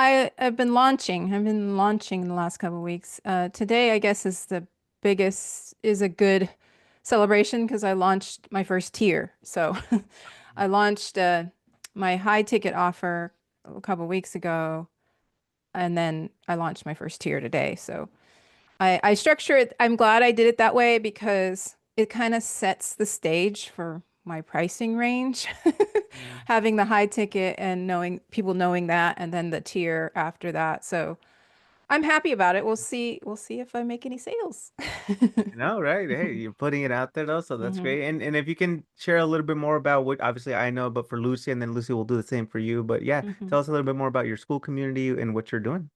I've been launching. I've been launching the last couple of weeks. Today, I guess, is the biggest, is a good celebration because I launched my first tier. So I launched my high ticket offer a couple of weeks ago, and then I launched my first tier today. So I structure it. I'm glad I did it that way because it kind of sets the stage for my pricing range. Mm. Having the high ticket and knowing people knowing that, and then the tier after that. So I'm happy about it. We'll see. We'll see if I make any sales. No, right. Hey, you're putting it out there though, so that's hmm great. And if you can share a little bit more about what obviously I know, but for Lucy and then Lucy will do the same for you. But yeah, hmm tell us a little bit more about your school community and what you're doing.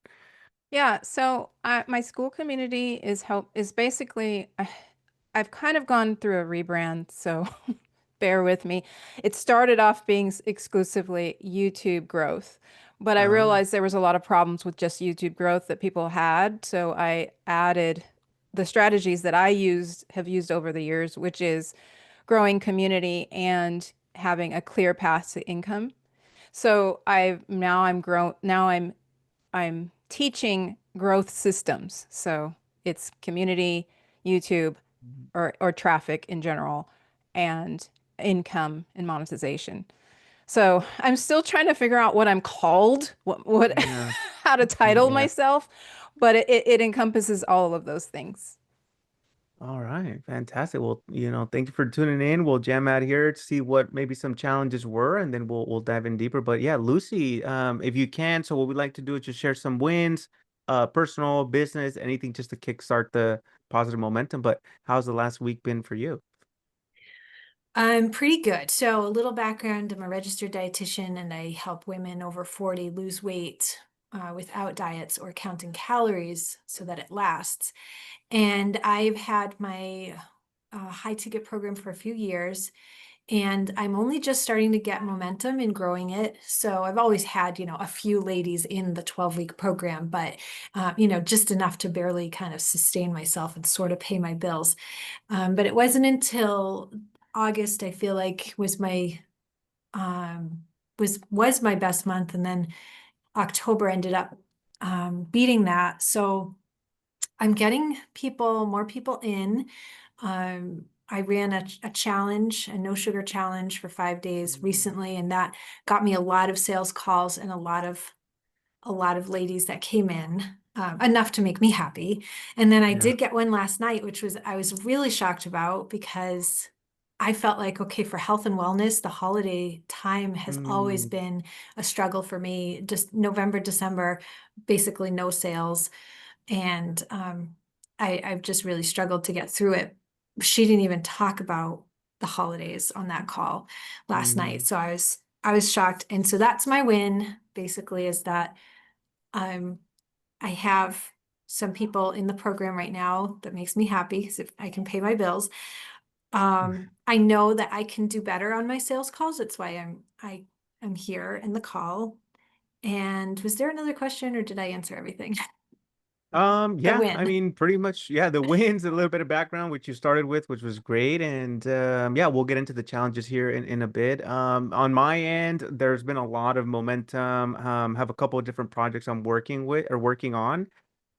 Yeah. So my school community is basically I've kind of gone through a rebrand. So bear with me. It started off being exclusively YouTube growth, but I Uh, realized there was a lot of problems with just YouTube growth that people had. So I added the strategies that have used over the years, which is growing community and having a clear path to income. So I'm teaching growth systems. So it's community, YouTube, or traffic in general, and income and monetization. So I'm still trying to figure out what I'm called, what yeah. how to title Yeah. myself, but it encompasses all of those things. All right, fantastic. Well, thank you for tuning in. We'll jam out here to see what maybe some challenges were, and then we'll dive in deeper. But yeah, Lucy, if you can, so what we'd like to do is just share some wins, personal, business, anything just to kickstart the positive momentum. But how's the last week been for you? I'm pretty good. So, a little background, I'm a registered dietitian and I help women over 40 lose weight without diets or counting calories so that it lasts. And I've had my high ticket program for a few years, and I'm only just starting to get momentum in growing it. So, I've always had, a few ladies in the 12-week program, but, just enough to barely kind of sustain myself and sort of pay my bills. But it wasn't until August, I feel like um was my best month, and then October ended up beating that. So I'm getting more people in. I ran a challenge, a no sugar challenge for 5 days Mm. recently, and that got me a lot of sales calls and a lot of ladies that came in, enough to make me happy. And then I Yeah. did get one last night, which I was really shocked about because I felt like, okay, for health and wellness, the holiday time has always Mm, been a struggle for me. Just November, December, basically no sales. And I've just really struggled to get through it. She didn't even talk about the holidays on that call last night. mm, So I was shocked. And so that's my win, basically, is that um, I have some people in the program right now that makes me happy because if I can pay my bills. I know that I can do better on my sales calls. That's why I'm here in the call. And was there another question or did I answer everything? The yeah, I win. mean, pretty much, yeah, the wins, a little bit of background, which you started with, which was great. And yeah, we'll get into the challenges here in a bit. On my end, there's been a lot of momentum. Have a couple of different projects I'm working with or working on.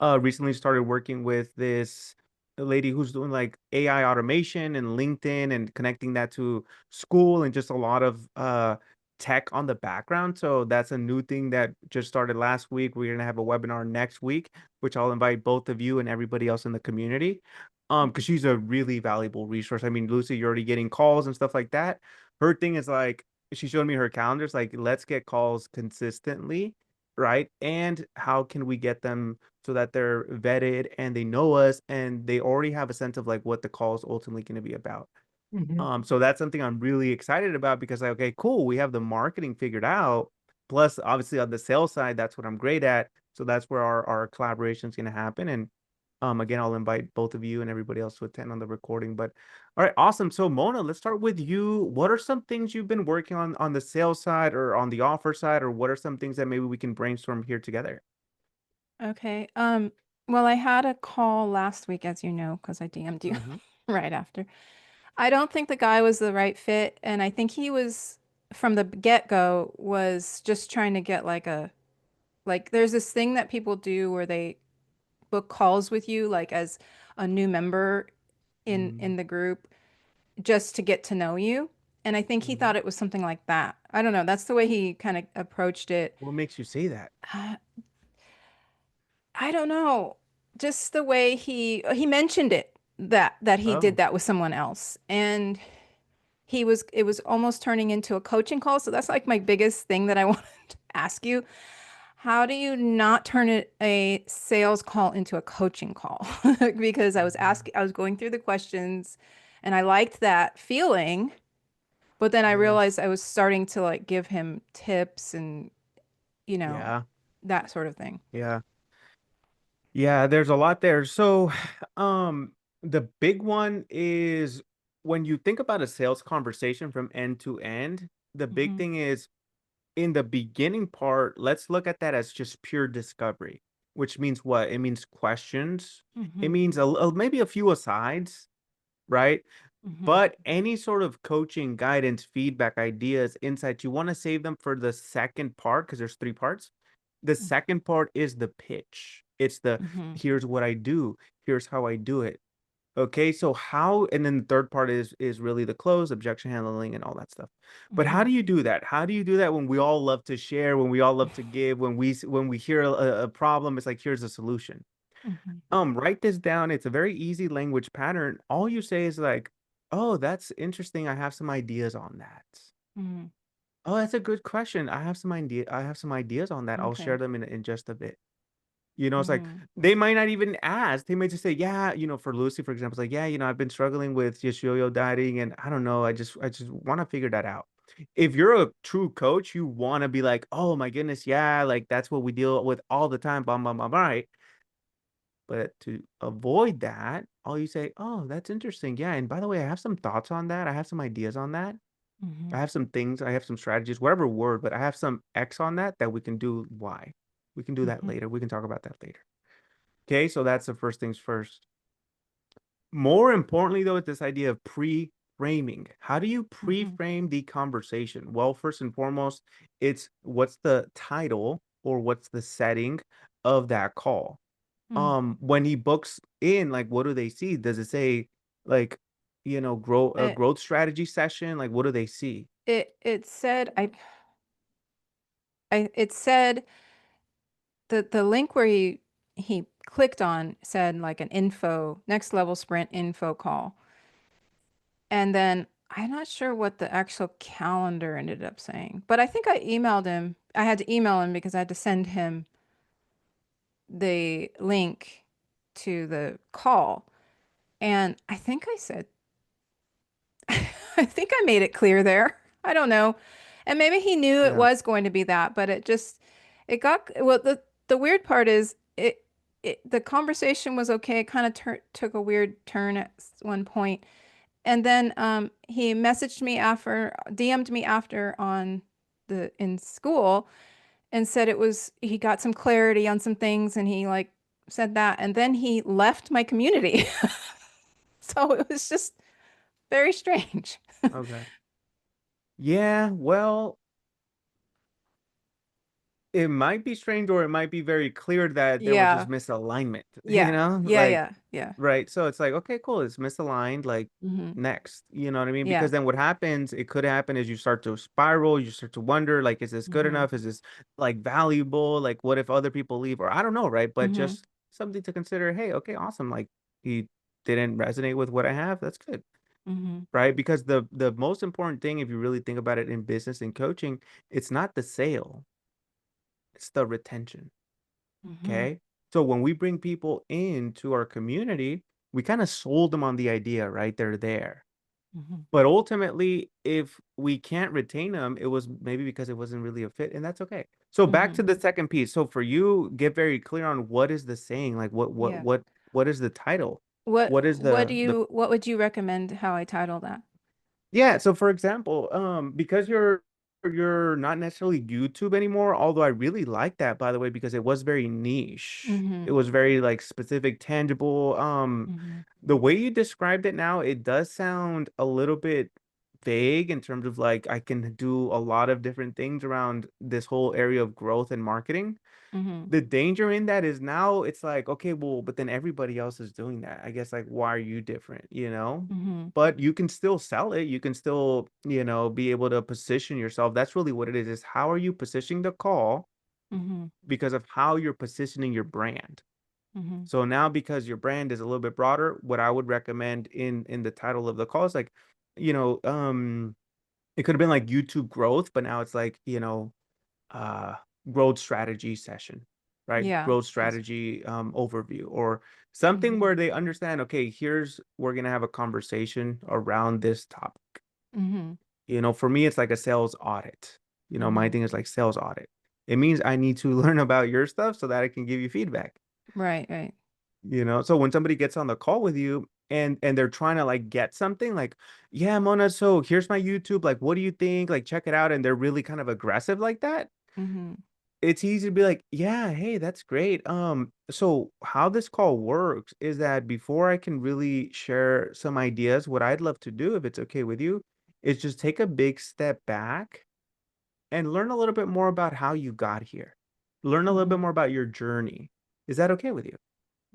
Recently started working with this lady who's doing like AI automation and LinkedIn and connecting that to school and just a lot of tech on the background. So that's a new thing that just started last week. We're gonna have a webinar next week, which I'll invite both of you and everybody else in the community. Because she's a really valuable resource. I mean, Lucy, you're already getting calls and stuff like that. Her thing is like she showed me her calendars, like let's get calls consistently, right? And how can we get them so that they're vetted and they know us and they already have a sense of like what the call is ultimately going to be about. Mhm. So that's something I'm really excited about because like, okay, cool, we have the marketing figured out. Plus, obviously on the sales side, that's what I'm great at. So that's where our collaboration is going to happen. And again, I'll invite both of you and everybody else to attend on the recording. But all right, awesome. So Mona, let's start with you. What are some things you've been working on the sales side or on the offer side, or what are some things that maybe we can brainstorm here together? Okay. Well, I had a call last week, as you know, because I DM'd you Hmm. right after. I don't think the guy was the right fit, and I think he was from the get-go was just trying to get like Like there's this thing that people do where they book calls with you like as a new member Mm-hmm. in the group just to get to know you. And I think he Mm-hmm. thought it was something like that. I don't know. That's the way he kind of approached it. What makes you say that? Uh, I don't know. Just the way he mentioned it that he did Oh, that with someone else. And it was almost turning into a coaching call. So that's like my biggest thing that I wanted to ask you. How do you not turn it a sales call into a coaching call? Because mhm. I was going through the questions and I liked that feeling, but then I Yes. realized I was starting to like give him tips and, you know, Yeah. that sort of thing. Yeah. Yeah, there's a lot there. So, the big one is when you think about a sales conversation from end to end, the big Hmm. thing is in the beginning part, let's look at that as just pure discovery, which means what? It means questions. It Hmm. means maybe a few asides, right? Hmm. But any sort of coaching, guidance, feedback, ideas, insights, you want to save them for the second part because there's three parts. The second part is the pitch. It's the Hmm. here's what I do, here's how I do it. Okay, so how, and then the third part is really the close, objection handling, and all that stuff. But how Hmm. do you do that? How do you do that when we all love to share, when we all love to give, when we hear a problem, it's like here's a solution. Hmm. Write this down. It's a very easy language pattern. All you say is like, "Oh, that's interesting. I have some ideas on that." Hmm. "Oh, that's a good question. I have some ideas on that. I'll share Okay. them in just a bit." You know, it's like Hmm. they might not even ask. They might just say, "Yeah, for Lucy, for example, it's like, yeah, I've been struggling with just yo-yo dieting, and I don't know. I just want to figure that out." If you're a true coach, you want to be like, "Oh my goodness, yeah, like that's what we deal with all the time." Blah blah blah. Right. But to avoid that, all you say, "Oh, that's interesting. Yeah, and by the way, I have some thoughts on that. I have some ideas on that. Hmm. I have some things, I have some strategies, whatever word, but I have some X on that we can do Y. We can do that Hmm. later. We can talk about that later." Okay, so that's the first things first. More importantly, though, it's this idea of pre-framing. How do you Hmm. pre-frame the conversation? Well, first and foremost, it's what's the title or what's the setting of that call? Hmm. When he books in, like, what do they see? Does it say like, grow a It growth strategy session? Like, what do they see? it said I it said the link where he clicked on said like an info next level sprint info call. And then I'm not sure what the actual calendar ended up saying, but I think I emailed him. I had to email him because I had to send him the link to the call. And I think I said, I think I made it clear there. I don't know. And maybe he knew it Yeah. was going to be that, but it got, well, the weird part is the conversation was okay. It kind of took a weird turn at one point. And then he messaged me after, DM'd me after on in school and said he got some clarity on some things and he like said that. And then he left my community. So it was just very strange. Okay. Yeah, well, it might be strange or it might be very clear that there was just Yeah. misalignment, Yeah. Yeah. Like, Yeah. Yeah. right. So it's like, okay, cool. It's misaligned. Like, Hmm. next, you know what I mean? Because Yeah. then what happens, it could happen is you start to spiral, you start to wonder, like, is this good Hmm. enough? Is this like valuable? Like, what if other people leave? Or I don't know, right? But Hmm. just something to consider. Hey, okay, awesome. Like, he didn't resonate with what I have. That's good. Hmm. Right. Because the most important thing, if you really think about it in business and coaching, it's not the sale, it's the retention. Hmm. Okay. So when we bring people into our community, we kind of sold them on the idea, right? They're there. Hmm. But ultimately, if we can't retain them, it was maybe because it wasn't really a fit, and that's okay. So back Hmm. to the second piece. So for you, get very clear on what is the saying, like Yeah. what is the title? What What is what do the you what would you recommend how I title that? Yeah, so for example, because you're not necessarily YouTube anymore, although I really like that, by the way, because it was very niche. It Hmm. was very like specific, tangible. Hmm. The way you described it now, it does sound a little bit vague in terms of like I can do a lot of different things around this whole area of growth and marketing. Mm-hmm. The danger in that is now it's like, okay, well, but then everybody else is doing that. I guess like why are you different, you know? Mm-hmm. But you can still sell it. You can still, be able to position yourself. That's really what it is how are you positioning the call Mm-hmm. because of how you're positioning your brand. Mm-hmm. So now because your brand is a little bit broader, what I would recommend in the title of the call is like, you know, it could have been like YouTube growth, but now it's like, uh growth strategy session, right? Yeah. Growth That's. strategy overview or something Mm-hmm. where they understand, okay, here's we're gonna have a conversation around this topic. Mm-hmm. For me, it's like a sales audit. My Mm-hmm. thing is like sales audit. It means I need to learn about your stuff so that I can give you feedback. Right. Right. So when somebody gets on the call with you and they're trying to like get something like, yeah, Mona, so here's my YouTube, like what do you think? Like check it out. And they're really kind of aggressive like that. Mm-hmm. It's easy to be like, yeah, hey, that's great. So how this call works is that before I can really share some ideas, what I'd love to do, if it's okay with you, is just take a big step back and learn a little bit more about how you got here. Learn a little bit Mm-hmm. more about your journey. Is that okay with you?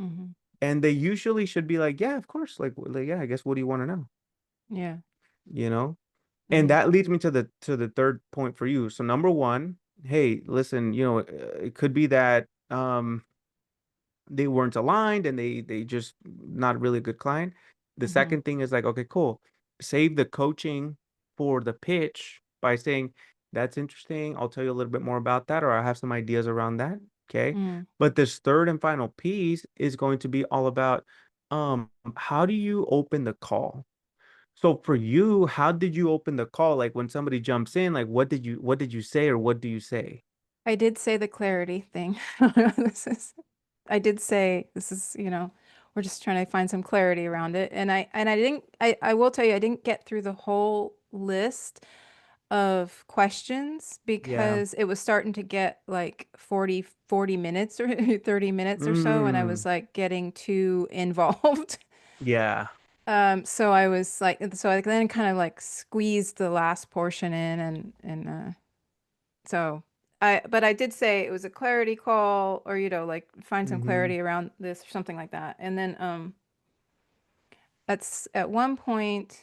Mm-hmm. And they usually should be like, yeah, of course. Like, yeah, I guess what do you want to know? Yeah. You know? And Mm-hmm. that leads me to the third point for you. So number one, hey, listen, it could be that they weren't aligned and they just not really a good client. The Mm-hmm. second thing is like, okay, cool. Save the coaching for the pitch by saying, that's interesting. I'll tell you a little bit more about that, or I have some ideas around that. Okay. Mm-hmm. But this third and final piece is going to be all about how do you open the call? So for you, how did you open the call? Like when somebody jumps in, like what did you say or what do you say? I did say the clarity thing. This is, I did say this is, we're just trying to find some clarity around it. And I didn't, I will tell you, I didn't get through the whole list of questions Yeah. because it was starting to get like 40 minutes or 30 minutes or so, and I was Mm, like getting too involved. yeah. So I was like, so I then kind of like squeezed the last portion in and so but I did say it was a clarity call or, like find some Mm-hmm. clarity around this or something like that. And then at one point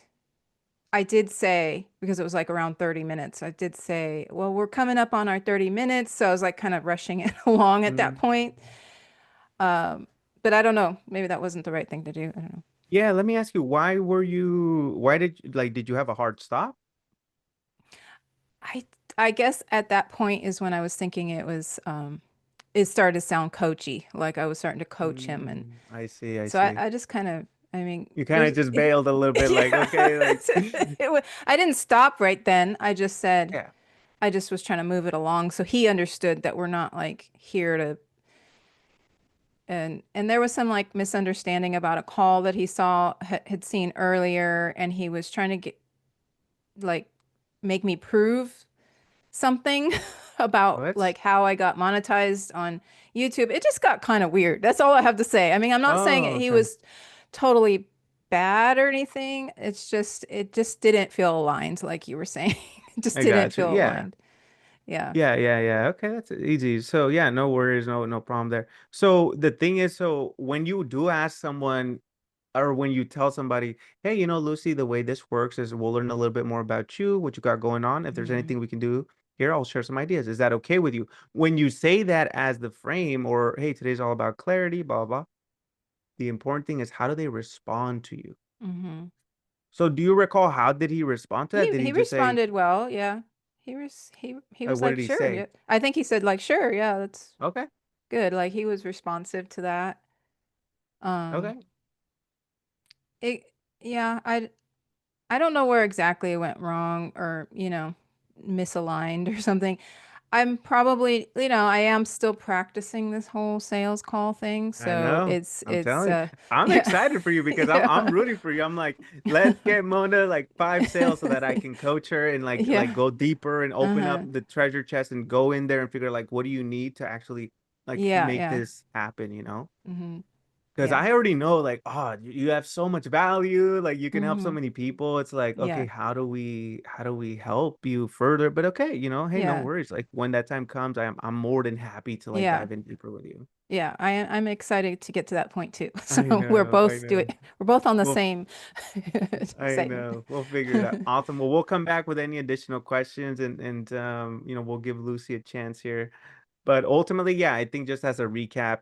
I did say, because it was like around 30 minutes, I did say, well, we're coming up on our 30 minutes. So I was like kind of rushing it along at that Mm. point. Um, but I don't know. Maybe that wasn't the right thing to do. I don't know. Yeah, let me ask you, why did you have a hard stop? I I guess at that point is when I was thinking it started to sound coachy, like I was starting to coach him. And I see, I so see. I just kind of, I mean, You kind there's, of just bailed a little bit, like, yeah, okay, like, I didn't stop right then. I just said, yeah. I just was trying to move it along. So he understood that we're not like here to, and there was some like misunderstanding about a call that he saw, had seen earlier. And he was trying to like, make me prove something about What? like how I got monetized on YouTube. It just got kind of weird. That's all I have to say. I mean, I'm not saying Oh, he okay. was totally bad or anything. It just didn't feel aligned like you were saying. It just I didn't got you. feel Yeah. aligned. Yeah. Yeah, yeah, yeah. Okay, that's easy. So yeah, no worries, no problem there. So the thing is, so when you do ask someone or when you tell somebody, hey, Lucy, the way this works is we'll learn a little bit more about you, what you got going on. If there's Hmm. anything we can do here, I'll share some ideas. Is that okay with you? When you say that as the frame, or hey, today's all about clarity, blah, blah, blah, the important thing is how do they respond to you? Hmm. So do you recall how did he respond to that? Did he He just say, responded well. Yeah. He was what like, did he sure. Yeah. say? I think he said like, sure. Yeah, that's Okay, good. Like he was responsive to that. Um, okay. it, yeah, I don't know where exactly it went wrong or, misaligned or something. I'm probably, I am still practicing this whole sales call thing. I So know. I'm it's, telling you. I'm yeah, excited for you because I'm yeah, I'm rooting for you. I'm like, let's get Mona like 5 sales so that I can coach her and like yeah, go deeper and open up uh-huh, the treasure chest and go in there and figure like what do you need to actually like yeah, make yeah. this happen, you know? Hmm. Because Yeah. I already know, like, oh, you have so much value, like you can help so Mm-hmm. many people. It's like, okay, Yeah. how do we help you further? But okay, hey, no Yeah. worries. Like when that time comes, I'm more than happy to like Yeah. dive in deeper with you. Yeah. I'm excited to get to that point too. So I know, I know. we're both on the Well, same I same. know. We'll figure it out. Awesome. Well, we'll come back with any additional questions and we'll give Lucy a chance here. But ultimately, yeah, I think just as a recap,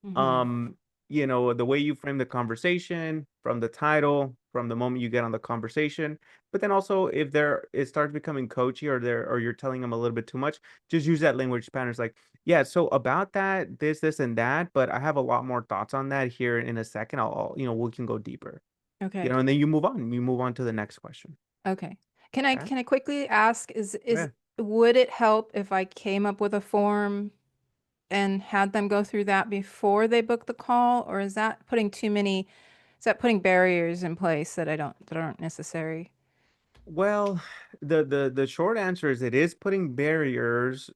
Mm-hmm. um, the way you frame the conversation from the title, from the moment you get on the conversation, but then also if it starts becoming coachy or you're telling them a little bit too much, just use that language patterns like, yeah, so about that, this, and that, but I have a lot more thoughts on that here in a second. We can go deeper. Okay. And then you move on to the next question. Okay. Can I quickly ask, is Yeah. would it help if I came up with a form and had them go through that before they book the call, or is that putting barriers in place that aren't necessary? Well, the short answer is it is putting barriers,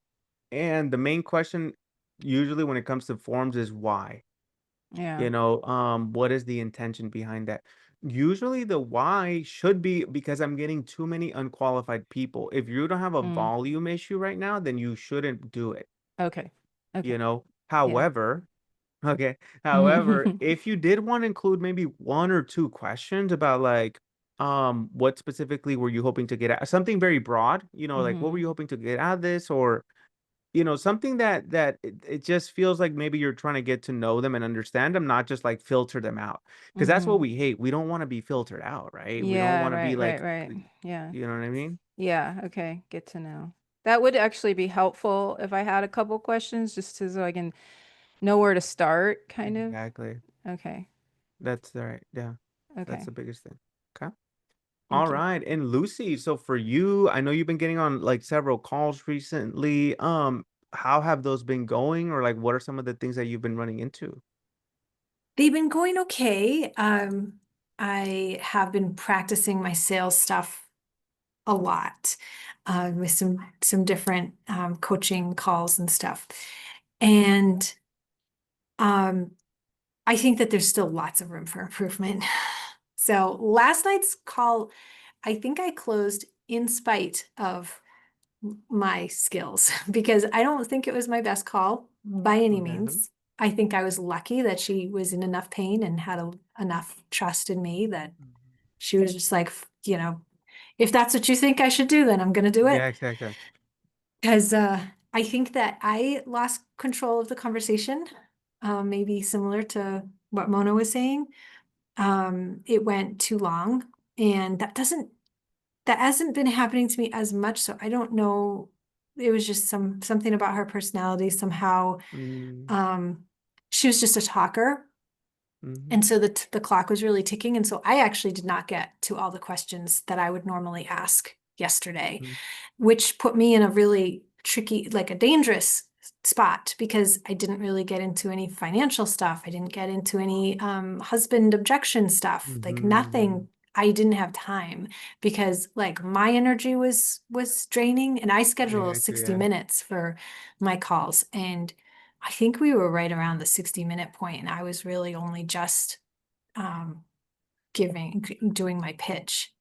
and the main question usually when it comes to forms is why. Yeah. What is the intention behind that? Usually the why should be because I'm getting too many unqualified people. If you don't have a Mm. volume issue right now, then you shouldn't do it, Okay. you Okay. know. Yeah. However, okay. However, if you did want to include maybe one or two questions about like, what specifically were you hoping to get at? Something very broad, like what were Mm-hmm. you hoping to get out of this, or something that it just feels like maybe you're trying to get to know them and understand them, not just like filter them out. Because that's Mm-hmm. what we hate. We don't want to be filtered out, right? We don't Yeah, want to be right, right, like, right. Yeah. you know what I mean? Yeah, okay. Get to know. That would actually be helpful if I had a couple questions so I can know where to start, kind of. Exactly. Okay. That's all right. Yeah. That's Okay. the biggest thing. Okay. All Thank you. right. And Lucy, so for you, I know you've been getting on like several calls recently. How have those been going, or like what are some of the things that you've been running into? They've been going okay. I have been practicing my sales stuff a lot with some different coaching calls and stuff. And um, I think that there's still lots of room for improvement. So last night's call, I think I closed in spite of my skills because I don't think it was my best call by any Okay. means. I think I was lucky that she was in enough pain and had enough trust in me that she was just like, if that's what you think I should do, then I'm going to do Yeah, it. exactly. Because I think that I lost control of the conversation, maybe similar to what Mona was saying. It went too long, and that hasn't been happening to me as much. So I don't know. It was just something about her personality somehow. Mm-hmm. Um, she was just a talker. Mm-hmm. And so the clock was really ticking. And so I actually did not get to all the questions that I would normally ask yesterday, which put me in a really tricky, like a dangerous spot because I didn't really get into any financial stuff. I didn't get into any husband objection stuff, like Mm-hmm. nothing. I didn't have time because like my energy was draining and I I schedule got you. 60 Yeah. minutes for my calls and I think we were right around the 60-minute point, and I was really only just um, doing my pitch.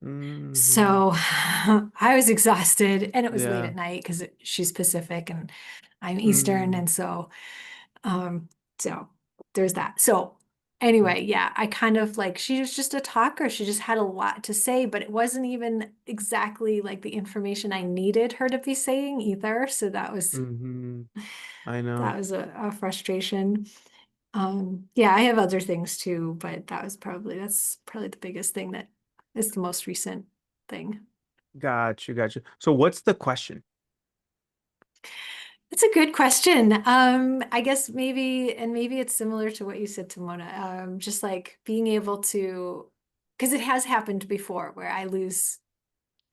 Mm-hmm. So I was exhausted, and it was late Yeah. at night because she's Pacific and I'm Eastern, Mm-hmm. and um, so there's that. So anyway, yeah, I kind of like she was just a talker. She just had a lot to say, but it wasn't even exactly like the information I needed her to be saying either. So Mm-hmm. I know. that was a frustration. Yeah, I have other things too, but that's probably the biggest thing that is the most recent thing. Got you. Got you. So what's the question? It's a good question. I guess maybe it's similar to what you said to Mona. Just like being able to, because it has happened before where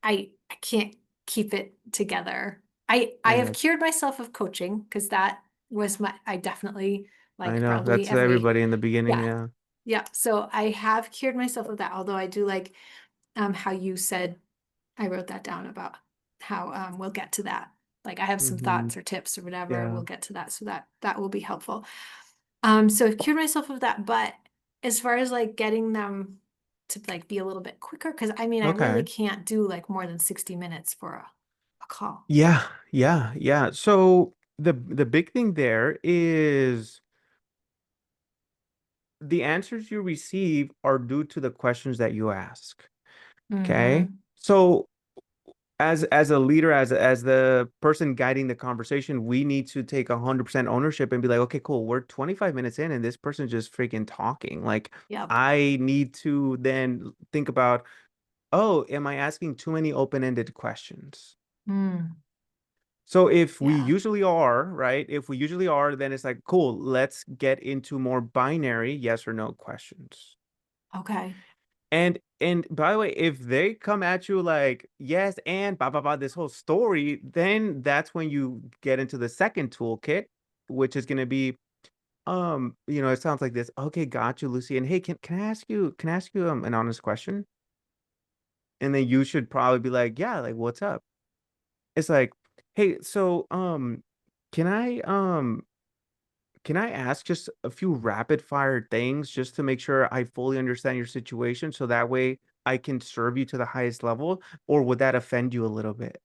I can't keep it together. I I have got you. cured myself of coaching because that was I definitely I like know. probably That's every everybody in the beginning. yeah. Yeah. Yeah, so I have cured myself of that, although I do like how you said I wrote that down about how we'll get to that. Like I have some Mm-hmm. thoughts or tips or whatever, Yeah. we'll get to that. So that will be helpful. So I've cured myself of that, but as far as like getting them to like be a little bit quicker, because I mean, I really Okay. can't do like more than 60 minutes for a call. Yeah, yeah, yeah. So the big thing there is the answers you receive are due to the questions that you ask. Okay. Mm-hmm. So as a leader, as the person guiding the conversation, we need to take 100% ownership and be like, okay, cool, we're 25 minutes in and this person's just freaking talking. Like, Yep. I need to then think about, oh, am I asking too many open-ended questions? Mm, So if we yeah. usually are, right? If we usually are, then it's like, cool, let's get into more binary yes or no questions. Okay. And by the way, if they come at you like yes and blah blah blah this whole story, then that's when you get into the second toolkit, which is going to be it sounds like this. Okay, got you, Lucy. And hey, can I ask you an honest question? And then you should probably be like, yeah, like what's up? It's like, hey, so can I um can I ask just a few rapid fire things just to make sure I fully understand your situation so that way I can serve you to the highest level? Or would that offend you a little bit?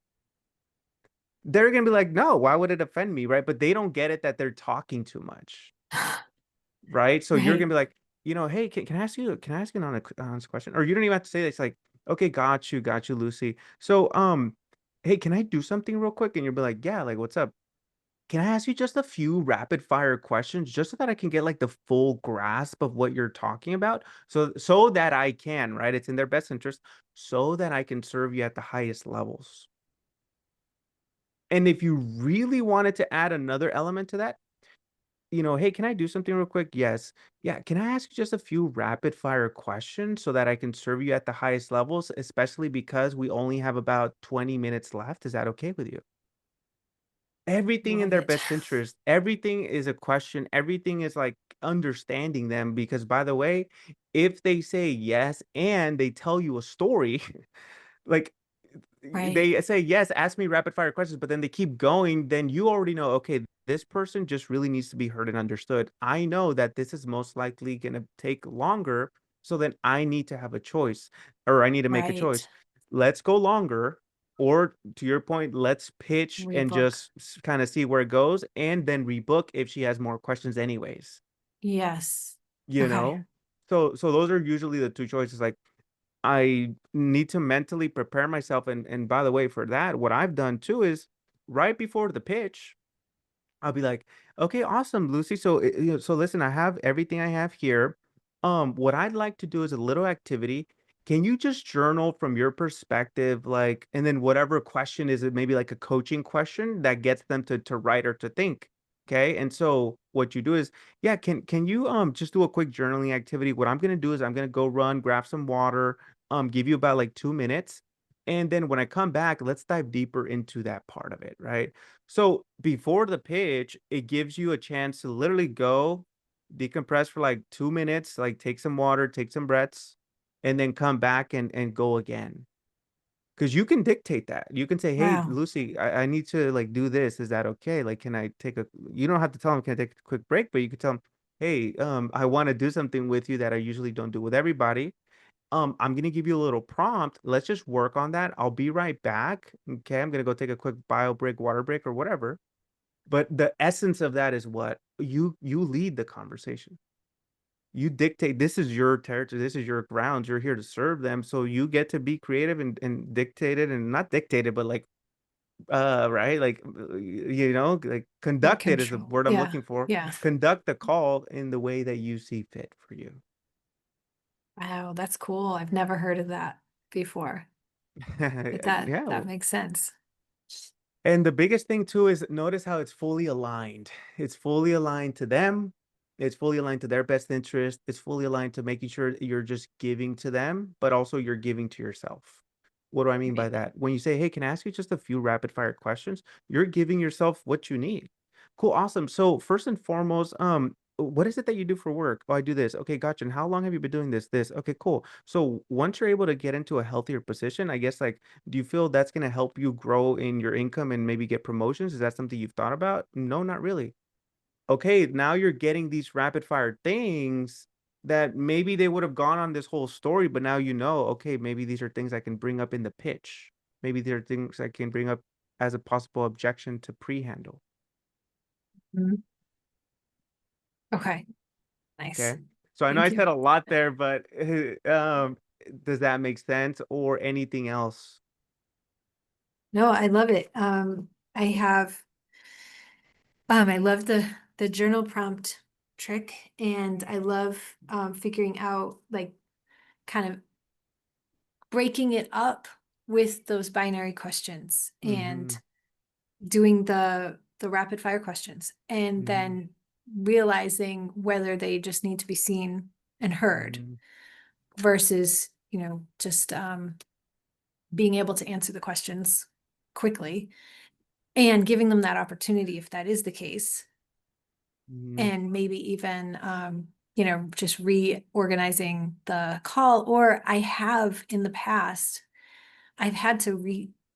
They're gonna be like, no, why would it offend me? Right. But they don't get it that they're talking too much. Right. So you're gonna Right. be like, hey, can I ask you an honest question? Or you don't even have to say that. It's like, okay, got you, Lucy. So, hey, can I do something real quick? And you'll be like, yeah, like, what's up? Can I ask you just a few rapid fire questions just so that I can get like the full grasp of what you're talking about? So that I can, right? It's in their best interest so that I can serve you at the highest levels. And if you really wanted to add another element to that, hey, can I do something real quick? Yes. Yeah. Can I ask you just a few rapid fire questions so that I can serve you at the highest levels, especially because we only have about 20 minutes left? Is that okay with you? Everything in Love their it. best interest. Everything is a question. Everything is like understanding them because by the way, if they say yes and they tell you a story, like Right. they say yes, ask me rapid fire questions, but then they keep going, then you already know, okay, this person just really needs to be heard and understood. I know that this is most likely going to take longer, so then I need to have a choice or I need to make a Right. choice. Let's go longer, or to your point, let's pitch and Rebook. just kind of see where it goes and then rebook if she has more questions anyways, Yes. you Okay. know? So those are usually the two choices. Like I need to mentally prepare myself. And by the way, for that, what I've done too is right before the pitch, I'll be like, okay, awesome, Lucy. So, so listen, I have everything I have here. What I'd like to do is a little activity. Can you just journal from your perspective, like, and then whatever question is it, maybe like a coaching question that gets them to write or to think. Okay. And so what you do is, yeah, can you just do a quick journaling activity? What I'm gonna do is I'm gonna go run, grab some water, give you about like 2 minutes. And then when I come back, let's dive deeper into that part of it, right? So before the pitch, it gives you a chance to literally go decompress for like 2 minutes, like take some water, take some breaths, and then come back and go again. Because you can dictate that. You can say, hey, Wow. Lucy, I need to like do this. Is that okay? Like, can I take a you don't have to tell them, can I take a quick break? But you could tell them, hey, I want to do something with you that I usually don't do with everybody. I'm gonna give you a little prompt. Let's just work on that. I'll be right back. Okay, I'm gonna go take a quick bio break, water break, or whatever. But the essence of that is what you lead the conversation. You dictate this is your territory, this is your grounds. You're here to serve them. So you get to be creative and dictate it and not dictated, but like right, like like In conduct it is the control. word I'm Yeah. looking for. Yeah. Conduct the call in the way that you see fit for you. Wow, that's cool. I've never heard of that before, but Yeah. that makes sense. And the biggest thing too is notice how it's fully aligned. It's fully aligned to them. It's fully aligned to their best interest. It's fully aligned to making sure you're just giving to them, but also you're giving to yourself. What do I mean by Right. that? When you say, hey, can I ask you just a few rapid fire questions? You're giving yourself what you need. Cool, awesome. So first and foremost, what is it that you do for work? Oh, I do this. Okay, gotcha. And how long have you been doing this? This. Okay, cool. So once you're able to get into a healthier position, I guess like do you feel that's going to help you grow in your income and maybe get promotions? Is that something you've thought about? No, not really. okay, now you're getting these rapid fire things that maybe they would have gone on this whole story, but now you know, okay, maybe these are things I can bring up in the pitch. Maybe there are things I can bring up as a possible objection to pre-handle. Mhm. Okay, nice. Okay. So I know I Thank you. said a lot there, but does that make sense or anything else? No, I love it. I have I love the journal prompt trick, and I love figuring out like kind of breaking it up with those binary questions Mm-hmm. and doing the rapid fire questions and Mm-hmm. then realizing whether they just need to be seen and heard Mm-hmm. versus, just being able to answer the questions quickly and giving them that opportunity if that is the case. Mm-hmm. And maybe even, just reorganizing the call. Or I have in the past, I've had to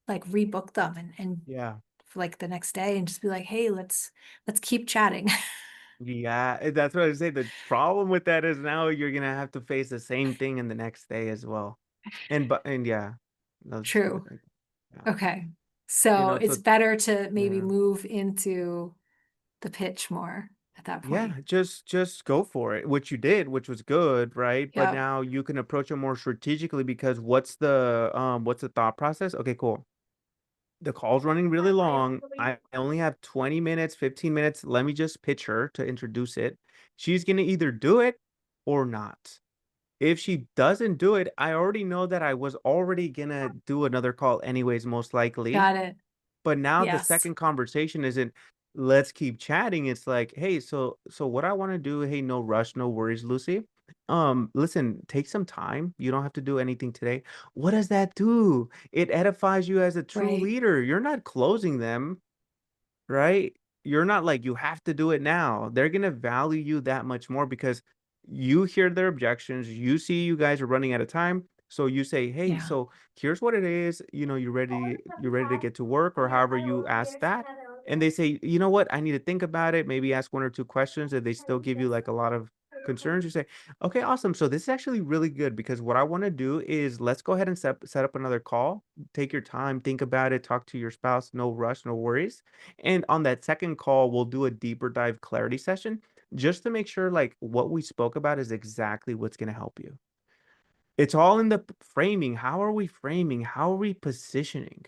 rebook them and Yeah. for like the next day and just be like, hey, let's keep chatting. Yeah, that's what I say. The problem with that is now you're gonna have to face the same thing in the next day as well. And yeah, let's keep it True. like that. Yeah. Okay. You So know, it's so better to maybe yeah. move into the pitch more at that point. Yeah, just go for it, which you did, which was good, right? But Yeah. now you can approach it more strategically because what's the thought process? Okay, cool. The call's running really long. I only have 20 minutes, 15 minutes. Let me just pitch her to introduce it. She's gonna either do it or not. If she doesn't do it, I already know that I was already gonna do another call anyways, most likely. Got it. But now the Yes. second conversation isn't let's keep chatting. It's like, hey, so what I want to do, hey, no rush, no worries, Lucy. Listen, take some time. You don't have to do anything today. What does that do? It edifies you as a true Right. leader. You're not closing them, right? You're not like you have to do it now. They're gonna value you that much more because you hear their objections. You see you guys are running out of time. So you say, hey, Yeah. so here's what it is. You're ready to get to work, or however you ask that. And they say, you know what, I need to think about it. Maybe ask one or two questions, and they still give you like a lot of concerns. You say, okay, awesome. So this is actually really good because what I want to do is let's go ahead and set up another call. Take your time, think about it, talk to your spouse, no rush, no worries. And on that second call, we'll do a deeper dive clarity session just to make sure like what we spoke about is exactly what's going to help you. It's all in the framing. How are we framing? How are we positioning?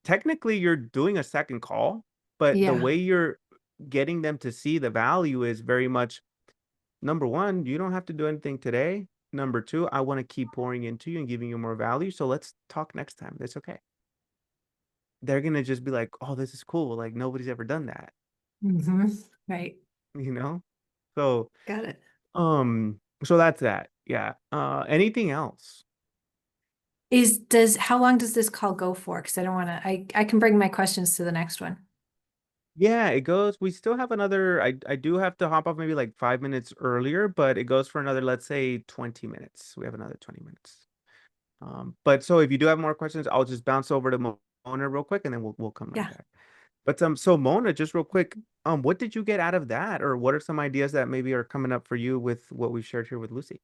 Technically, you're doing a second call, but the Yeah. way you're getting them to see the value is very much number one, you don't have to do anything today. Number two, I want to keep pouring into you and giving you more value. So let's talk next time. That's okay. They're going to just be like, oh, this is cool. Like nobody's ever done that, Right. you know? So, Got it. so that's that. Yeah. Anything else? How long does this call go for? Because I don't want to, I can bring my questions to the next one. Yeah, it goes. We still have another. I do have to hop off maybe like 5 minutes earlier, but it goes for another, let's say 20 minutes. We have another 20 minutes. But so if you do have more questions, I'll just bounce over to Mona real quick and then we'll come right Yeah. back. But so Mona, just real quick, what did you get out of that? Or what are some ideas that maybe are coming up for you with what we shared here with Lucy?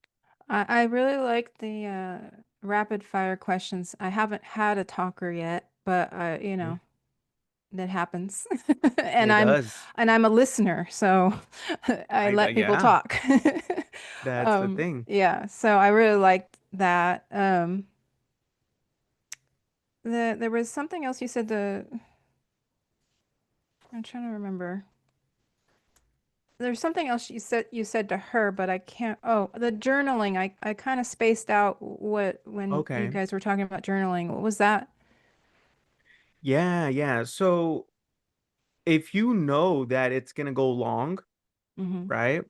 I really like the rapid fire questions. I haven't had a talker yet, but Yeah, that happens. And it I'm does. a listener, so I let people Yeah, talk. that's the thing. Yeah, so I really liked that. There was something else you said I'm trying to remember. There's something else you said to her, but I can't. Oh, the journaling. I kind of spaced out what when you Okay. guys were talking about journaling. What was that? Yeah, yeah. So if you know that it's gonna go long, Mm-hmm. right?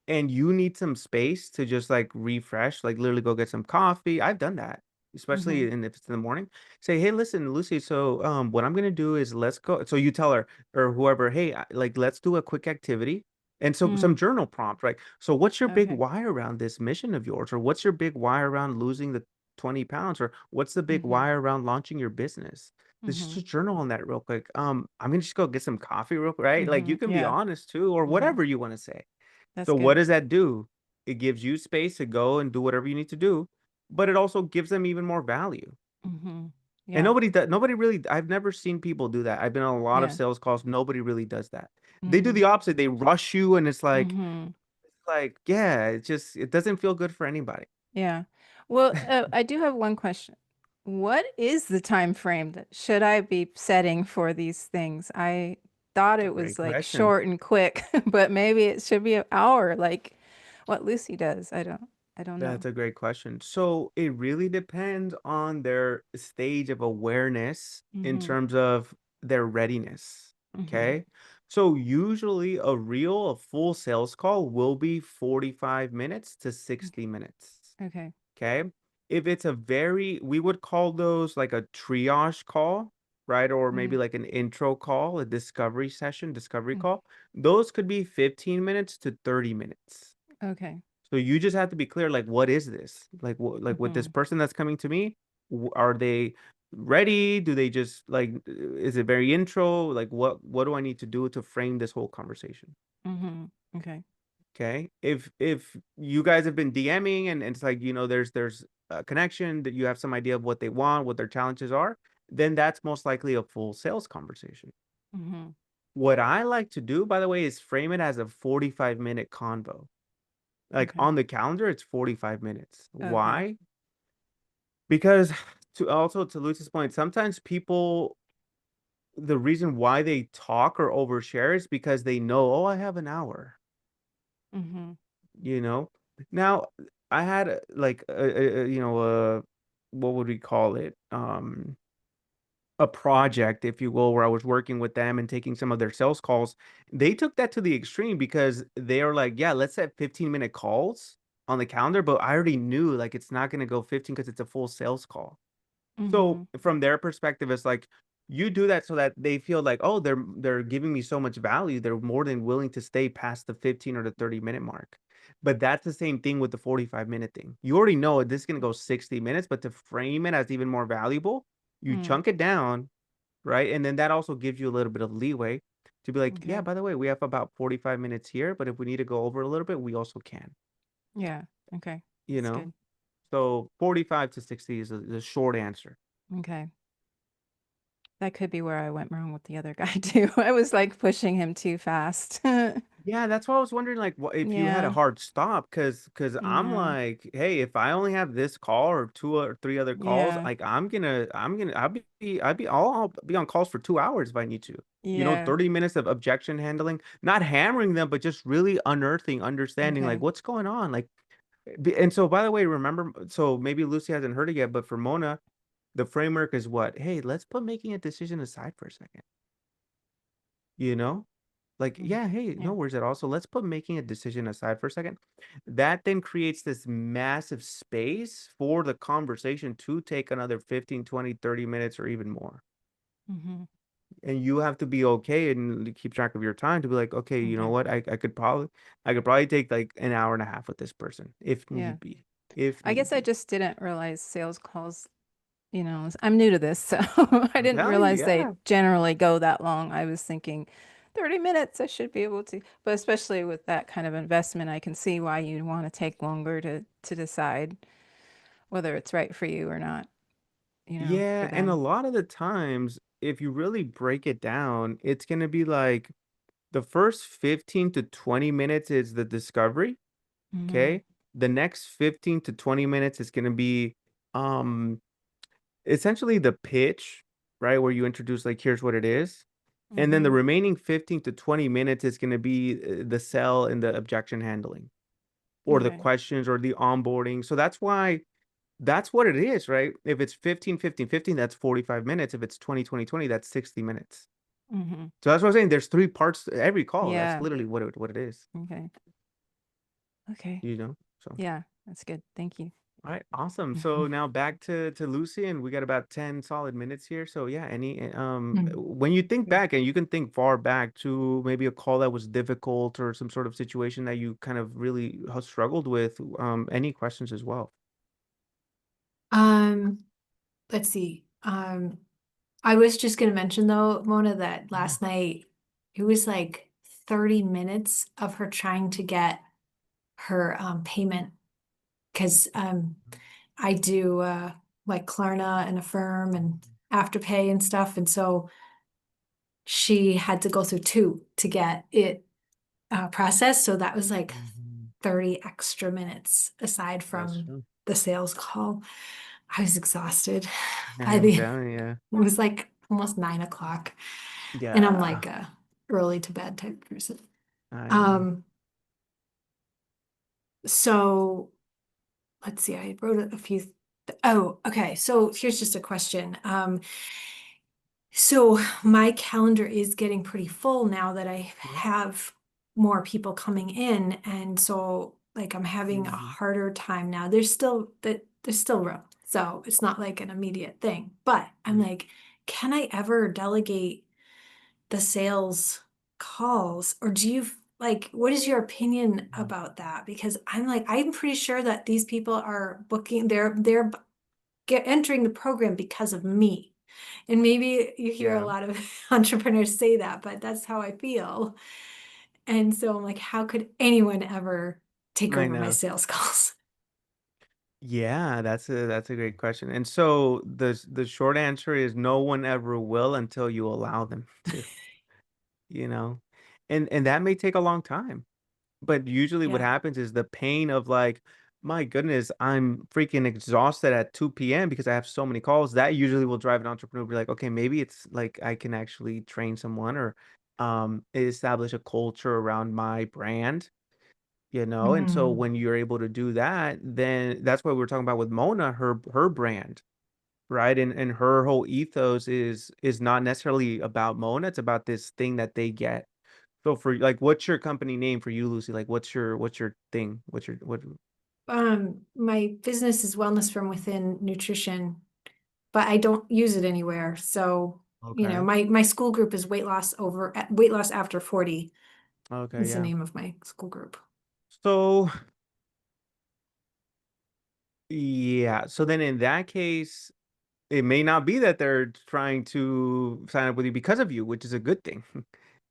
And you need some space to just like refresh, like literally go get some coffee. I've done that, Mm-hmm. especially if it's in the morning. Say, hey, listen, Lucy. So, what I'm gonna do is let's go. So you tell her or whoever, hey, like let's do a quick activity. And so Mm, some journal prompt, right? So what's your big okay. why around this mission of yours, or what's your big why around losing the 20 pounds? Or what's the big Mm-hmm. why around launching your business? Let's Mm-hmm. just journal on that real quick. I'm gonna just go get some coffee real quick, right? Like Mm-hmm. you can be Yeah. honest too, or Mm-hmm. whatever you want to say. That's So what good. does that do? It gives you space to go and do whatever you need to do, but it also gives them even more value. Mm-hmm. And Yeah. nobody really, I've never seen people do that. I've been on a lot of Yeah. sales calls. Nobody really does that. They do Mm-hmm. the opposite. They rush you and Mm-hmm. yeah, it doesn't feel good for anybody. Yeah. Well, I do have one question. What is the time frame that should I be setting for these things? I thought It's a it was great like question. short and quick, but maybe it should be an hour, like what Lucy does. I don't know. That's a great question. So it really depends on their stage of awareness in Mm-hmm. terms of their readiness. Mm-hmm. Okay. So usually a full sales call will be 45 minutes to 60 minutes. Okay. Okay. If it's we would call those like a triage call, right? Or maybe Mm-hmm. like an intro call, a discovery call. Those could be 15 minutes to 30 minutes. Okay. So you just have to be clear, like, what is this? Like with this Mm-hmm. person that's coming to me, are they ready? Do they just like, is it very intro? Like, what do I need to do to frame this whole conversation? Mm-hmm. Okay. Okay. If you guys have been DMing and it's like, there's a connection that you have some idea of what they want, what their challenges are, then that's most likely a full sales conversation. Mm-hmm. What I like to do, by the way, is frame it as a 45-minute convo. Like Okay. on the calendar, it's 45 minutes. Okay. Why? Because to Lucy's point, sometimes people, the reason why they talk or overshare is because they know, oh, I have an hour, Mm-hmm. you know? Now, I had like what would we call it? A project, if you will, where I was working with them and taking some of their sales calls. They took that to the extreme because they are like, yeah, let's set 15-minute calls on the calendar, but I already knew like it's not going to go 15 because it's a full sales call. So Mm-hmm. from their perspective, it's like you do that so that they feel like, oh, they're giving me so much value. They're more than willing to stay past the 15 or the 30-minute mark. But that's the same thing with the 45-minute thing. You already know this is going to go 60 minutes, but to frame it as even more valuable, you Mm. chunk it down, right? And then that also gives you a little bit of leeway to be like, yeah, Okay. by the way, we have about 45 minutes here, but if we need to go over a little bit, we also can, Yeah. Okay. you That's know? good. So 45 to 60 is the short answer. Okay. That could be where I went wrong with the other guy too. I was like pushing him too fast. Yeah, that's why I was wondering, like, what if you had a Yeah. hard stop? Because I'm Yeah. like, hey, if I only have this call or two or three other calls, Yeah. like, I'll be on calls for 2 hours if I need to. Yeah. 30 minutes of objection handling, not hammering them, but just really unearthing, understanding, like, Okay. what's going on, like, and so by the way, remember, so maybe Lucy hasn't heard it yet, but for Mona, the framework is what? Hey, let's put making a decision aside for a second. You know? Like, Mm. yeah, hey, no Yeah. worries at all. So let's put making a decision aside for a second. That then creates this massive space for the conversation to take another 15, 20, 30 minutes or even more. Mm-hmm. And you have to be okay and keep track of your time to be like, okay, you know Okay. what? I could probably take like an hour and a half with this person if Yeah. need be. If I need guess I be. just didn't realize sales calls, I'm new to this, so I I'm didn't telling you, realize they yeah. generally go that long. I was thinking 30 minutes, I should be able to. But especially with that kind of investment, I can see why you'd want to take longer to decide whether it's right for you or not, for Yeah, and a them. lot of the times, if you really break it down, it's gonna be like the first 15 to 20 minutes is the discovery, Mm-hmm. okay? The next 15 to 20 minutes is going to be um essentially the pitch, right? Where you introduce like here's what it is. And then the Mm-hmm. remaining 15 to 20 minutes is going to be the sell and the objection handling or the Okay. questions or the onboarding. So that's what it is, right? If it's 15, 15, 15, that's 45 minutes. If it's 20, 20, 20, that's 60 minutes. Mm-hmm. So that's what I'm saying. There's three parts to every call. That's Yeah. literally what it is, Okay. Okay. you know? So, Yeah, that's good. Thank you. all right, awesome. So now back to Lucy, and we got about 10 solid minutes here. So yeah, Mm. when you think back, and you can think far back to maybe a call that was difficult or some sort of situation that you kind of really struggled with, any questions as well? Um, let's see. I was just gonna mention though, Mona, that Mhm. last night it was like 30 minutes of her trying to get her payment because I do like Klarna and Affirm and Afterpay and stuff, and so she had to go through two to get it processed. So that was like Mhm. 30 extra minutes aside That's from true. the sales call. I was exhausted by I'm the it telling you. was like almost 9 o'clock. And I'm Yeah, like a early to bed type person. I know. Um, so let's see, I wrote a few. Oh, okay. So here's just a question. So my calendar is getting pretty full now that I Yeah. have more people coming in, and so like I'm having a Mhm. harder time now. There's still room, so it's not like an immediate thing. But I'm Mhm. like, can I ever delegate the sales calls, or do you like what is your opinion Mhm. about that? Because I'm like, I'm pretty sure that these people are booking, they're get entering the program because of me. And maybe you hear a Yeah, lot of entrepreneurs say that, but that's how I feel. And so I'm like, how could anyone ever take I over my know. sales calls? Yeah, that's a great question. And so the short answer is no one ever will until you allow them to, you know. And that may take a long time. But usually what Yeah. happens is the pain of like, my goodness, I'm freaking exhausted at 2 p.m. because I have so many calls. That usually will drive an entrepreneur to be like, okay, maybe it's like I can actually train someone or establish a culture around my brand, you know? And so Mm. when you're able to do that, then that's what we were talking about with Mona, her brand, right? And her whole ethos is not necessarily about Mona, it's about this thing that they get. So for like, what's your company name for you, Lucy? Like, what's your thing? What's your what? My business is wellness from within nutrition, but I don't use it anywhere. So, Okay. my school group is weight loss after 40 Okay. is the Yeah. name of my school group. So yeah. So then in that case, it may not be that they're trying to sign up with you because of you, which is a good thing.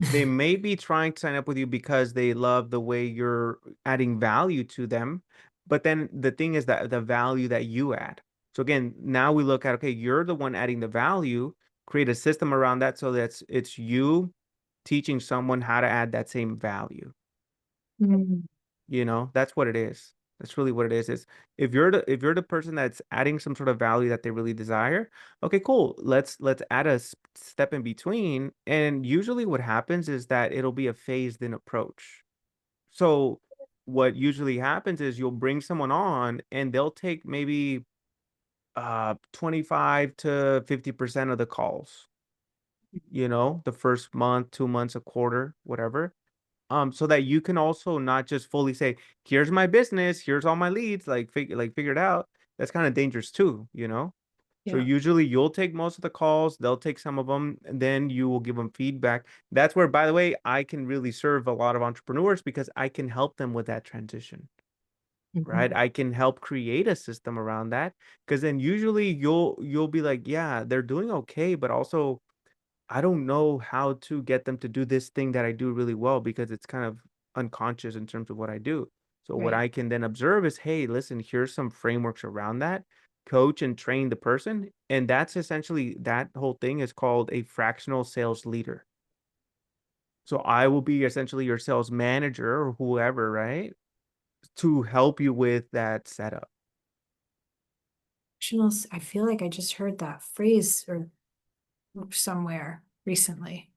They may be trying to sign up with you because they love the way you're adding value to them. But then the thing is that the value that you add. So again, now we look at, okay, you're the one adding the value, create a system around that so that's it's you teaching someone how to add that same value. Mm. You know, that's what it is. That's really what it is if you're the person that's adding some sort of value that they really desire, okay, cool. Let's add a step in between. And usually what happens is that it'll be a phased in approach. So what usually happens is you'll bring someone on and they'll take maybe 25 to 50% of the calls, you know, the first month, 2 months, a quarter, whatever. So that you can also not just fully say, "Here's my business, here's all my leads," figure it out. That's kind of dangerous too, you know? So Yeah. usually you'll take most of the calls, they'll take some of them, and then you will give them feedback. That's where, by the way, I can really serve a lot of entrepreneurs because I can help them with that transition, right? Mhm. I can help create a system around that because then usually you'll be like, "Yeah, they're doing okay, but also I don't know how to get them to do this thing that I do really well because it's kind of unconscious in terms of what I do. So what Right. I can then observe is, hey, listen, here's some frameworks around that. Coach and train the person. And that's essentially that whole thing is called a fractional sales leader. So I will be essentially your sales manager or whoever, right? To help you with that setup. I feel like I just heard that phrase or somewhere recently.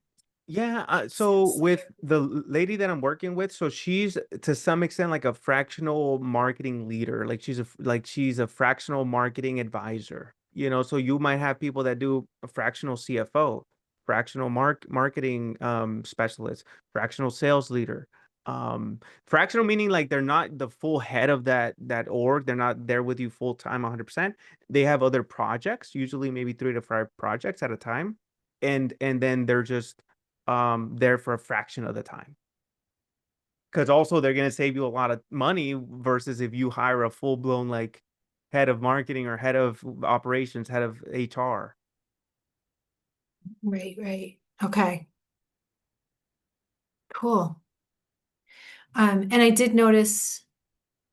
Yeah, so Sales with leader. the lady that I'm working with, so she's to some extent like a fractional marketing leader. Like she's a fractional marketing advisor. You know, so you might have people that do a fractional CFO, fractional marketing specialist, fractional sales leader. Fractional meaning like they're not the full head of that org. They're not there with you full time 100%. They have other projects, usually maybe 3 to 5 projects at a time. And then they're just there for a fraction of the time. Because also they're gonna save you a lot of money versus if you hire a full blown like head of marketing or head of operations, head of HR. Right, right. Okay, cool. And I did notice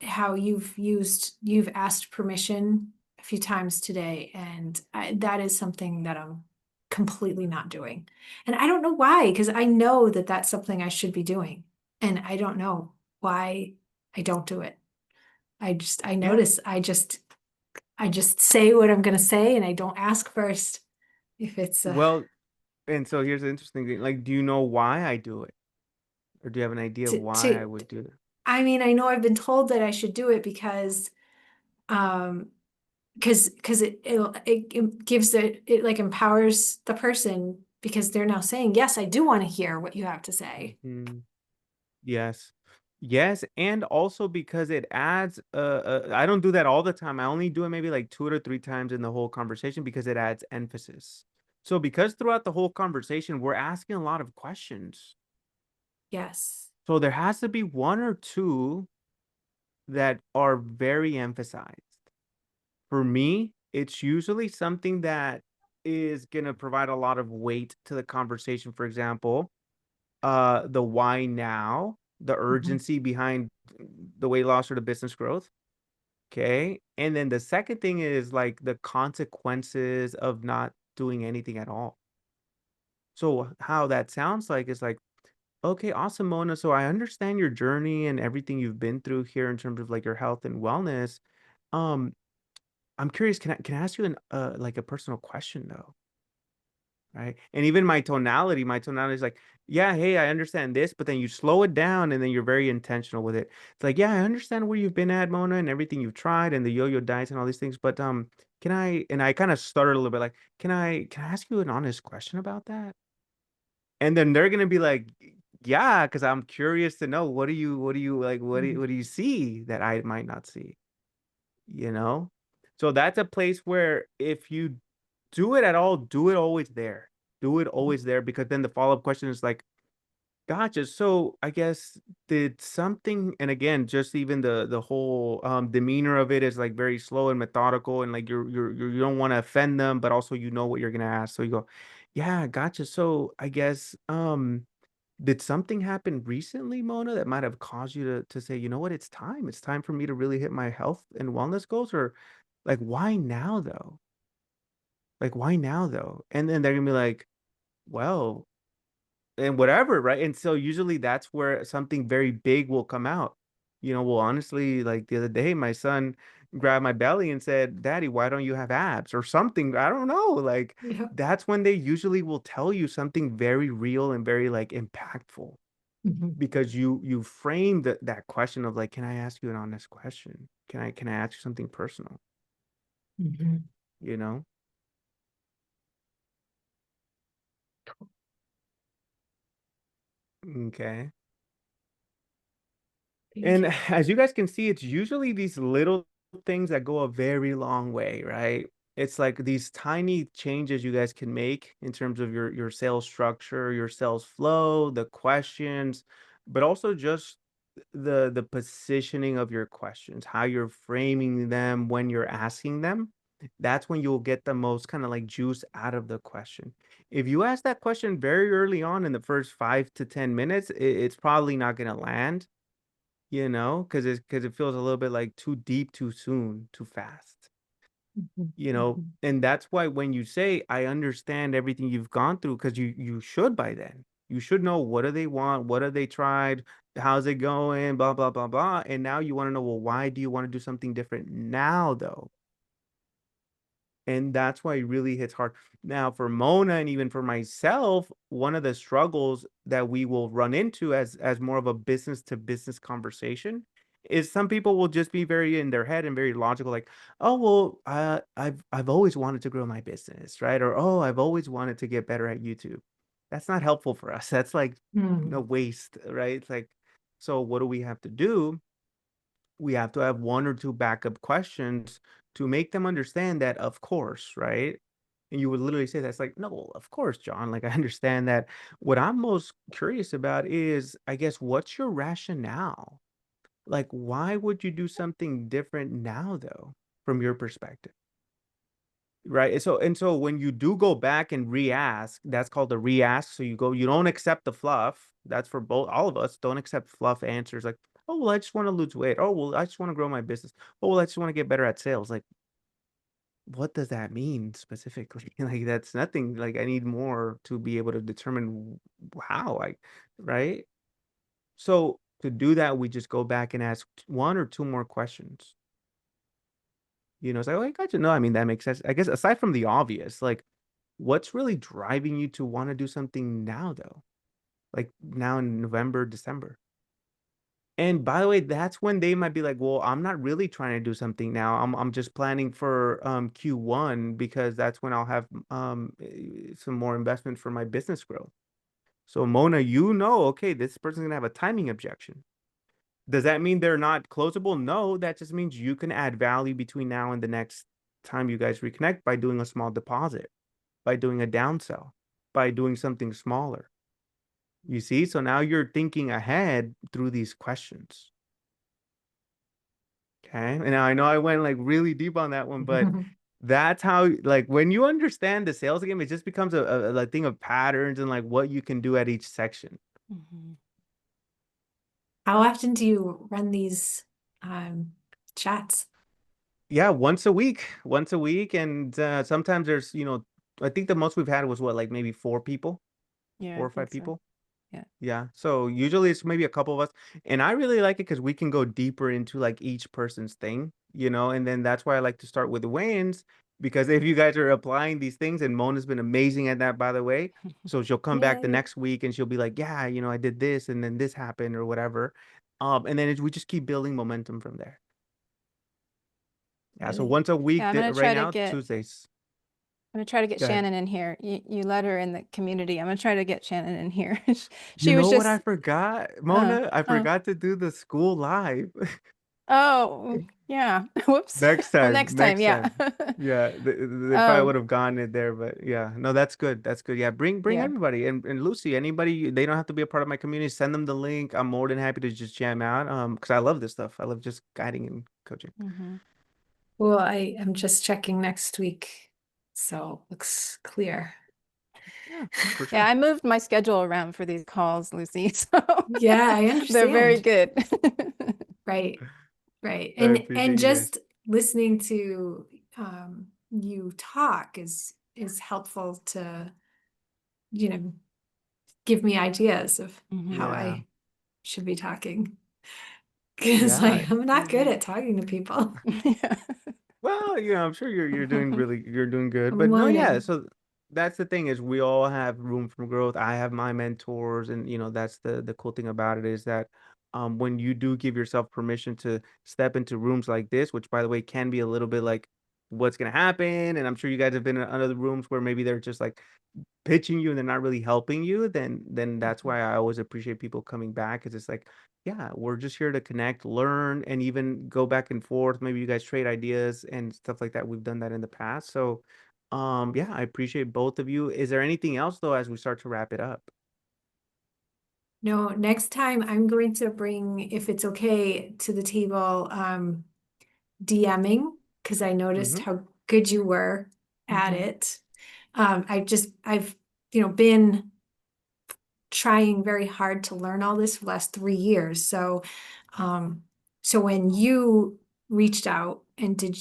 how you've asked permission a few times today, and that is something that I'm completely not doing. And I don't know why, because I know that that's something I should be doing, and I don't know why I don't do it. I Yeah. notice I just say what I'm gonna say, and I don't ask first if it's Well, and so here's the interesting thing. Like, do you know why I do it? Or do you have an idea of why I to. would do it? I mean, I know I've been told that I should do it because um because it gives it like empowers the person because they're now saying, yes, I do want to hear what you have to say. Mhm. Yes. Yes, and also because it adds I don't do that all the time. I only do it maybe like 2 to 3 times in the whole conversation because it adds emphasis. So because throughout the whole conversation we're asking a lot of questions. Yes. So there has to be one or two that are very emphasized. For me, it's usually something that is going to provide a lot of weight to the conversation. For example, the why now, the Mhm. urgency behind the weight loss or the business growth. Okay. And then the second thing is like the consequences of not doing anything at all. So how that sounds like is like, okay, awesome, Mona. So I understand your journey and everything you've been through here in terms of like your health and wellness. Um, I'm curious, can I ask you an like a personal question though? Right. And even my tonality is like, yeah, hey, I understand this, but then you slow it down and then you're very intentional with it. It's like, yeah, I understand where you've been at, Mona, and everything you've tried and the yo-yo diets and all these things. But can I and I kind of started a little bit like, can I ask you an honest question about that? And then they're gonna be like, yeah, because I'm curious to know what do you like, Mhm. what do you see that I might not see, you know? So that's a place where if you do it at all, do it always there. Do it always there because then the follow-up question is like, gotcha. So I guess did something, and again, just even the whole demeanor of it is like very slow and methodical, and like you don't want to offend them, but also you know what you're gonna ask. So you go, yeah, gotcha. So I guess did something happen recently, Mona, that might have caused you to say, you know what, it's time. It's time for me to really hit my health and wellness goals, or like why now though? Like, why now though? And then they're gonna be like, well, and whatever, right? And so usually that's where something very big will come out. Well, honestly, like the other day, my son grabbed my belly and said, Daddy, why don't you have abs or something? I don't know. Like, Yeah. that's when they usually will tell you something very real and very like impactful Mhm. because you framed that question of like, can I ask you an honest question? Can I ask you something personal? Mhm. You know? Okay. Thank And you. as you guys can see, it's usually these little things that go a very long way, right? It's like these tiny changes you guys can make in terms of your sales structure, your sales flow, the questions, but also just the positioning of your questions, how you're framing them when you're asking them. That's when you'll get the most kind of like juice out of the question. If you ask that question very early on in the first 5 to 10 minutes, it's probably not going to land, because it feels a little bit like too deep, too soon, too fast. Mhm. Mhm. And that's why when you say, I understand everything you've gone through, because you should by then. You should know what do they want, what have they tried, how's it going, blah, blah, blah, blah. And now you want to know, well, why do you want to do something different now, though? And that's why it really hits hard. Now, for Mona and even for myself, one of the struggles that we will run into as more of a business to business conversation is some people will just be very in their head and very logical, like, oh well, I've always wanted to grow my business, right? Or oh, I've always wanted to get better at YouTube. That's not helpful for us. That's like a Mhm. waste, right? It's like, so what do we have to do? We have to have one or two backup questions to make them understand that, of course, right? And you would literally say that's like, no, of course, John. Like, I understand that. What I'm most curious about is, I guess, what's your rationale? Like, why would you do something different now, though? from your perspective, right? And so when you do go back and re-ask, that's called a re-ask. So you don't accept the fluff. That's for both all of us. Don't accept fluff answers like, oh well, I just want to lose weight. Oh well, I just want to grow my business. Oh well, I just want to get better at sales. Like, what does that mean specifically? Like that's nothing. Like I need more to be able to determine how I, right? So to do that, we just go back and ask one or two more questions. It's like, oh, I got you. No, I mean, that makes sense. I guess aside from the obvious, like, what's really driving you to want to do something now, though? Like now in November, December. And by the way, that's when they might be like, well, I'm not really trying to do something now. I'm just planning for Q1 because that's when I'll have some more investment for my business growth. So Mona, okay, this person's gonna have a timing objection. Does that mean they're not closable? No, that just means you can add value between now and the next time you guys reconnect by doing a small deposit, by doing a downsell, by doing something smaller. You see? So now you're thinking ahead through these questions. Okay. And I know I went like really deep on that one, but that's how, like, when you understand the sales game, it just becomes a thing of patterns and like what you can do at each section. Mhm. How often do you run these um, chats? Yeah, once a week. And sometimes there's, I think the most we've had was what, like maybe four people, Yeah, four I or five think so. people. Yeah. Yeah. So usually it's maybe a couple of us. And I really like it because we can go deeper into like each person's thing, and then that's why I like to start with the wins because if you guys are applying these things, and Mona's been amazing at that, by the way. So she'll come back the Yay. next week and she'll be like, yeah, I did this and then this happened or whatever. And then we just keep building momentum from there. Yeah. So Really? once a week, Yeah, right now, Tuesdays. I'm gonna try to get Go ahead. Shannon in here. You let her in the community. I'm gonna try to get Shannon in here. You She was know what I just forgot, uh Mona? I uh forgot to do the school live. oh yeah. Whoops. Next Well, time, next time, next yeah. time. Yeah, they probably would Um, have gotten it there, but yeah, no, that's good. That's good. Yeah, bring yeah. everybody and Lucy, anybody. They don't have to be a part of my community. Send them the link. I'm more than happy to just jam out. Because I love this stuff. I love just guiding and coaching. Hmm. Well, I am just checking next week, so looks clear. Yeah, for Yeah, sure. I moved my schedule around for these calls, Lucy, so Yeah, I they're very understand. good. Right, right. I And appreciate you guys. just listening to you talk is helpful to, you know, give me ideas of Hmm. how Yeah, I should be talking. Because yeah. like I'm not good at talking to people. Yeah. Well, I'm sure you're doing good. I'm But no, yeah, learning. so that's the thing is we all have room for growth. I have my mentors and that's the cool thing about it is that when you do give yourself permission to step into rooms like this, which by the way can be a little bit like what's gonna happen, and I'm sure you guys have been in other rooms where maybe they're just like pitching you and they're not really helping you, then that's Mhm. why I always appreciate people coming back because it's like, yeah, we're just here to connect, learn, and even go back and forth. Maybe you guys trade ideas and stuff like that. We've done that in the past. So yeah, I appreciate both of you. Is there anything else though as we start to wrap it up? No, next time I'm going to bring, if it's okay, to the table, DMing, because I noticed Mm-hmm. how good you were at Hmm. it. I've, been trying very hard to learn all this for the last 3 years. Um, so when you reached out and did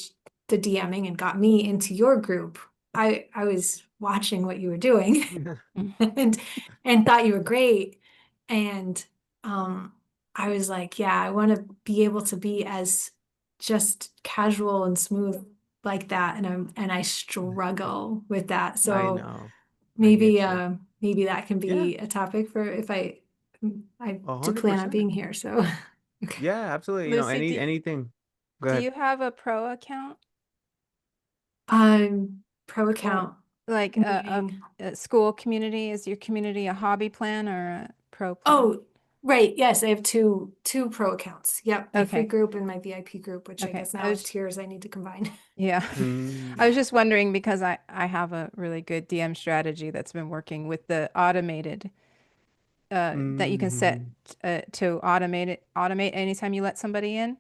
the DMing and got me into your group, I was watching what you were doing and thought you were great. And um, I was like, yeah, I want to be able to be as just casual and smooth like that. And I struggle with that. I So know. I maybe get you. maybe that can Yeah, be a topic for if I a do hundred plan on percent. being here. So okay. Yeah, absolutely. Lucy, Anything. Go do ahead. you have a pro account Pro or account like meaning. a school community? Is your community a hobby plan or a pro plan? Oh, right. Yes, I have two pro accounts. Yep, my free Okay. group and my VIP group, which I Okay. guess now with tiers I need to combine. Yeah. I Mm, was just wondering because I have a really good DM strategy that's been working with the automated that you can set mm-hmm. to automate anytime you let somebody in.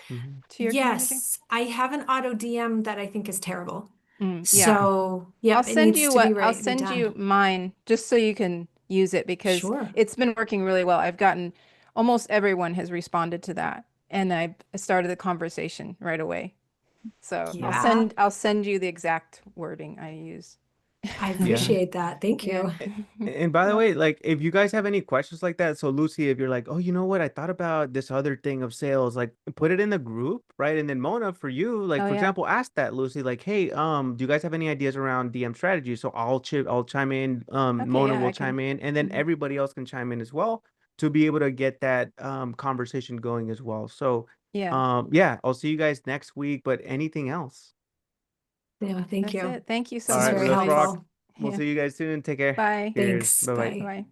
Mhm. to your community? Yes, I have an auto DM that I think is terrible. Yeah. So, yep, it needs to be I'll right, send redone. you mine just so you can use it because Sure. it's been working really well. I've gotten almost everyone has responded to that and I started the conversation right away. So Yeah, I'll send you the exact wording I use. I Yeah. appreciate that. Thank Yeah. you. And by the Yep. way, like if you guys have any questions like that, so Lucy, if you're like, oh, you know what, I thought about this other thing of sales, like put it in the group, right? And then Mona, for you, like Oh for yeah. example, ask that Lucy, like, hey, do you guys have any ideas around DM strategy? So I'll chime in, Okay, Mona yeah, will I can. chime in, and then Mhm. everybody else can chime in as well to be able to get that conversation going as well. So Yeah, yeah, I'll see you guys next week. But anything else? Yeah, thank that's you. it. Thank you This so All is right, much, very let's ladies. rock. helpful. We'll Yeah. see you guys soon. Take care. Bye. Cheers. Thanks. Bye bye. Bye. Bye.